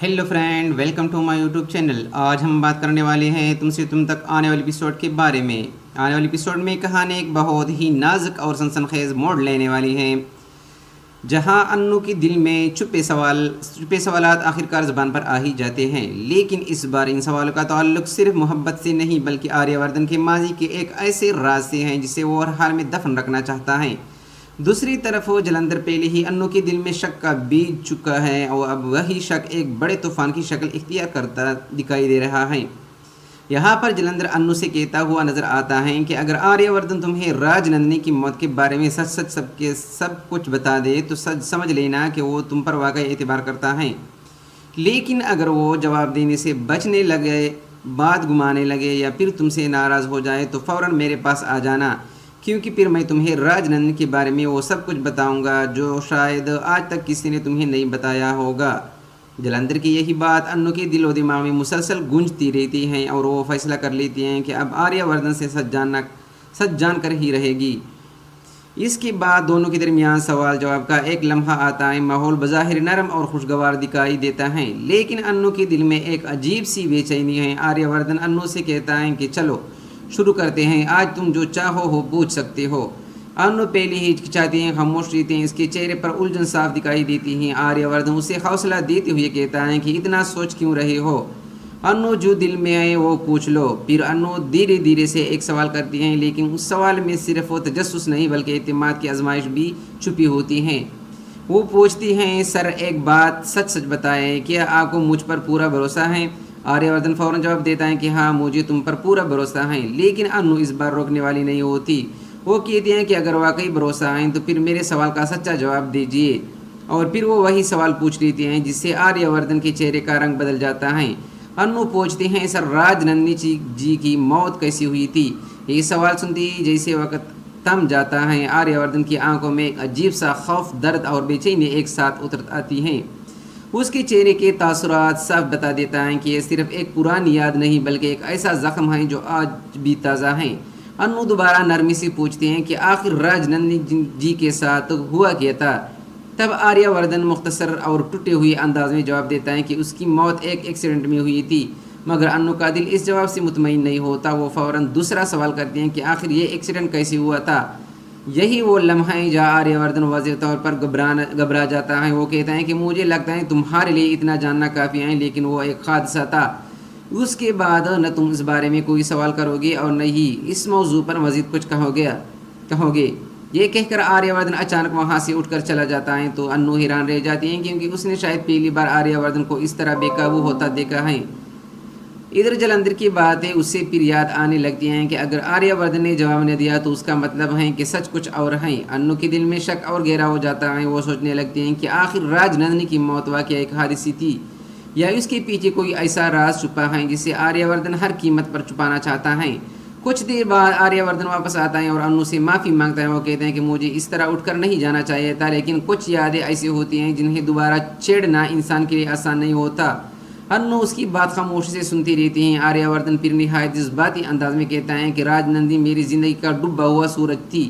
Hello friend, welcome to my YouTube channel. आज हम बात करने वाले हैं तुमसे तुम तक आने वाले एपिसोड के बारे में। आने वाले एपिसोड में कहानी एक बहुत ही नाजुक और सनसनीखेज मोड़ लेने वाली है, जहां अन्नू के दिल में छुपे सवालात आखिरकार ज़बान पर आ ही जाते हैं। लेकिन इस बार इन सवालों का ताल्लुक सिर्फ मोहब्बत से नहीं बल्कि आर्यवर्धन के माजी के एक ऐसे राज से हैं जिसे वो हर हाल में दफन रखना चाहता है। दूसरी तरफ वो जलंधर पहले ही अन्नू के दिल में शक का बीज चुका है और अब वही शक एक बड़े तूफान की शक्ल इख्तियार करता दिखाई दे रहा है। यहाँ पर जलंधर अन्नू से कहता हुआ नजर आता है कि अगर आर्यवर्धन तुम्हें राजनंदिनी की मौत के बारे में सच सच सब कुछ बता दे तो सच समझ लेना कि वो तुम पर वाकई एतबार करता है। लेकिन अगर वो जवाब देने से बचने लगे, बात घुमाने लगे या फिर तुमसे नाराज़ हो जाए तो फ़ौरन मेरे पास आ जाना, क्योंकि फिर मैं तुम्हें राजनंदन के बारे में वो सब कुछ बताऊंगा जो शायद आज तक किसी ने तुम्हें नहीं बताया होगा। जलंधर की यही बात अन्नू के दिलो दिमाग में मुसलसल गूंजती रहती हैं और वो फैसला कर लेती हैं कि अब आर्यवर्धन से सच जानकर ही रहेगी। इसके बाद दोनों के दरमियान सवाल जवाब का एक लम्हा आता है। माहौल बज़ाहिर नरम और खुशगवार दिखाई देता है, लेकिन अन्नू के दिल में एक अजीब सी बेचैनी है। आर्यवर्धन अन्नू से कहता है कि चलो शुरू करते हैं, आज तुम जो चाहो हो पूछ सकते हो। अन्नू पहले ही हिचकिचाती हैं, खामोश रहते हैं, इसके चेहरे पर उलझन साफ दिखाई देती है। आर्यवर्धन उसे हौसला देते हुए कहता है कि इतना सोच क्यों रहे हो, अन्नू जो दिल में आए वो पूछ लो। फिर अन्नू धीरे धीरे से एक सवाल करती हैं, लेकिन उस सवाल में सिर्फ वो तजस्सुस नहीं बल्कि एतमाद की आजमाइश भी छुपी होती हैं। वो पूछती हैं, सर एक बात सच सच बताएं, क्या आपको मुझ पर पूरा भरोसा है? आर्यवर्धन फौरन जवाब देता है कि हाँ, मुझे तुम पर पूरा भरोसा है। लेकिन अन्नू इस बार रोकने वाली नहीं होती। वो कहती हैं कि अगर वाकई भरोसा है तो फिर मेरे सवाल का सच्चा जवाब दीजिए। और फिर वो वही सवाल पूछ लेती हैं जिससे आर्यवर्धन के चेहरे का रंग बदल जाता है। अन्नू पूछते हैं, सर राजनंदिनी जी की मौत कैसी हुई थी? ये सवाल सुनती ही जैसे वक्त थम जाता है। आर्यवर्धन की आंखों में एक अजीब सा खौफ, दर्द और बेचैनी एक साथ उतर आती हैं। उसके चेहरे के तासुरात साफ बता देता है कि ये सिर्फ एक पुरानी याद नहीं बल्कि एक ऐसा जख्म है जो आज भी ताज़ा है। अन्नू दोबारा नरमी से पूछते हैं कि आखिर राजनंदिनी जी के साथ हुआ क्या था? तब आर्यवर्धन मुख्तसर और टूटे हुए अंदाज में जवाब देता है कि उसकी मौत एक एक्सीडेंट में हुई थी। मगर अन्नू का दिल इस जवाब से मुतमईन नहीं होता। वो फ़ौरन दूसरा सवाल करते हैं कि आखिर ये एक्सीडेंट कैसे हुआ था? यही वो लम्हा है जहाँ आर्यवर्धन वाज़ेह तौर पर घबरा जाता है। वो कहता है कि मुझे लगता है तुम्हारे लिए इतना जानना काफ़ी है, लेकिन वो एक हादसा था। उसके बाद न तुम इस बारे में कोई सवाल करोगे और न ही इस मौजू पर मज़ीद कुछ कहोगे। ये कहकर आर्यवर्धन अचानक वहाँ से उठकर चला जाता है तो अन्नू हैरान रह जाती हैं, क्योंकि उसने शायद पहली बार आर्यवर्धन को इस तरह बेकाबू होता देखा है। इधर जलंधर की बातें उससे फिर याद आने लगती हैं कि अगर आर्यवर्धन ने जवाब न दिया तो उसका मतलब है कि सच कुछ और है। अन्नू के दिल में शक और गहरा हो जाता है। वो सोचने लगती हैं कि आखिर राजनंदिनी की मौत वाकई एक हादसी थी या इसके पीछे कोई ऐसा राज छुपा है जिसे आर्यवर्धन हर कीमत पर छुपाना चाहता है। कुछ देर बाद आर्यवर्धन वापस आता है और अन्नू से माफ़ी मांगता है। वो कहते हैं कि मुझे इस तरह उठकर नहीं जाना चाहिए था, लेकिन कुछ यादें ऐसी होती हैं जिन्हें दोबारा छेड़ना इंसान के लिए आसान नहीं होता। अन्नू उसकी बात खामोशी से सुनती रहती हैं। आर्यवर्धन फिर निहायत जज्बाती अंदाज में कहता है कि राजनंदिनी मेरी ज़िंदगी का डूबा हुआ सूरज थी,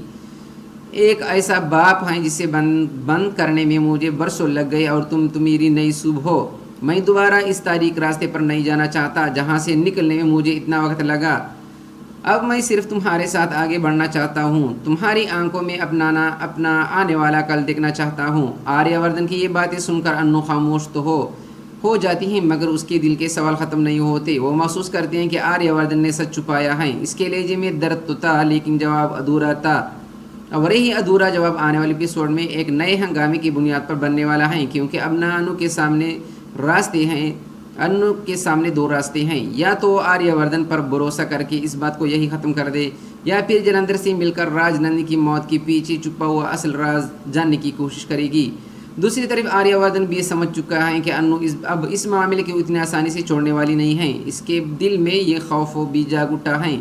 एक ऐसा बाप है जिसे बंद करने में मुझे बरसों लग गए और तुम मेरी नई सुबह हो। मैं दोबारा इस तारीख रास्ते पर नहीं जाना चाहता जहाँ से निकलने में मुझे इतना वक्त लगा। अब मैं सिर्फ तुम्हारे साथ आगे बढ़ना चाहता हूँ, तुम्हारी आंखों में अपना आने वाला कल देखना चाहता हूँ। आर्यवर्धन की ये बातें सुनकर अन्नू खामोश तो हो जाती हैं, मगर उसके दिल के सवाल ख़त्म नहीं होते। वो महसूस करते हैं कि आर्यवर्धन ने सच छुपाया है। इसके लहजे में दर्द तो था, लेकिन जवाब अधूरा था। और यही अधूरा जवाब आने वाले एपिसोड में एक नए हंगामे की बुनियाद पर बनने वाला है, क्योंकि अब ना अन्नू के सामने दो रास्ते हैं। या तो आर्यवर्धन पर भरोसा करके इस बात को यही ख़त्म कर दे, या फिर जलंधर से मिलकर राजनंदिनी की मौत के पीछे छुपा हुआ असल राज जानने की कोशिश करेगी। दूसरी तरफ आर्यवर्धन भी समझ चुका है कि अन्नू अब इस मामले को इतनी आसानी से छोड़ने वाली नहीं है। इसके दिल में ये खौफ भी जाग उठा है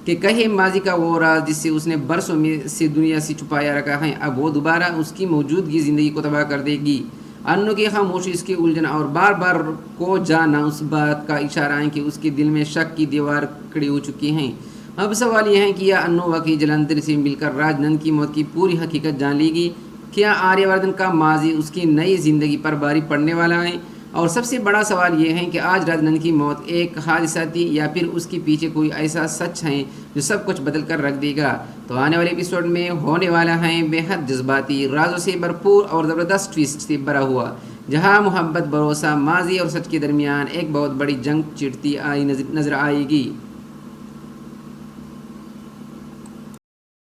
कि कहीं माजी का वो राज जिससे उसने बरसों में से दुनिया से छुपाया रखा है, अब वो दोबारा उसकी मौजूदगी ज़िंदगी को तबाह कर देगी। अन्नू की खामोशी, इसकी उलझन और बार बार को जाना उस बात का इशारा है कि उसके दिल में शक की दीवार खड़ी हो चुकी हैं। अब सवाल यह है कि यह अन्नू वाकई जलंधर से मिलकर राजनंद की मौत की पूरी हकीकत जान लेगी? क्या आर्यवर्धन का माजी उसकी नई ज़िंदगी पर भारी पड़ने वाला है? اور سب سے بڑا سوال یہ ہے کہ آج راجنند کی موت ایک حادثہ تھی یا پھر اس کے پیچھے کوئی ایسا سچ ہے جو سب کچھ بدل کر رکھ دے گا. تو آنے والے ایپیسوڈ میں ہونے والا ہے بے حد جذباتی، رازوں سے بھرپور اور زبردست ٹویسٹ سے بھرا ہوا، جہاں محبت، بھروسہ، ماضی اور سچ کے درمیان ایک بہت بڑی جنگ چھڑتی آئی نظر آئے گی.